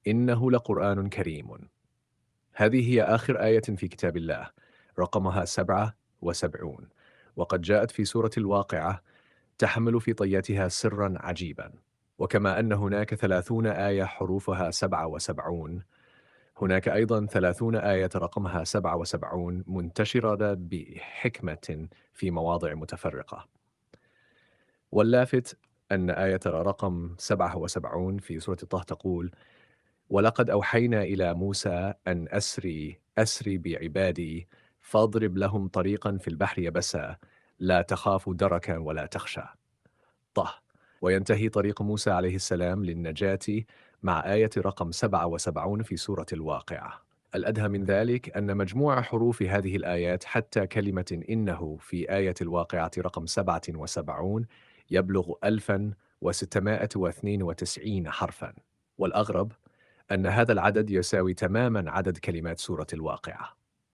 إنه لقرآن كريم. هذه هي آخر آية في كتاب الله، رقمها 77، وقد جاءت في سورة الواقعة تحمل في طياتها سرا عجيبا. وكما أن هناك 30 آية حروفها 77، هناك أيضا 30 آية رقمها 77 منتشرة بحكمة في مواضع متفرقة. واللافت أن آية رقم 77 في سورة طه تقول: ولقد أوحينا إلى موسى أن أسري بعبادي فاضرب لهم طريقا في البحر يبسا لا تخاف دركا ولا تخشى. طه. وينتهي طريق موسى عليه السلام للنجاة مع آية رقم 77 في سورة الواقعة. الأدهى من ذلك أن مجموع حروف هذه الآيات حتى كلمة إنه في آية الواقعة رقم 77 يبلغ 1692 حرفا. والأغرب أن هذا العدد يساوي تماما عدد كلمات سورة الواقعة.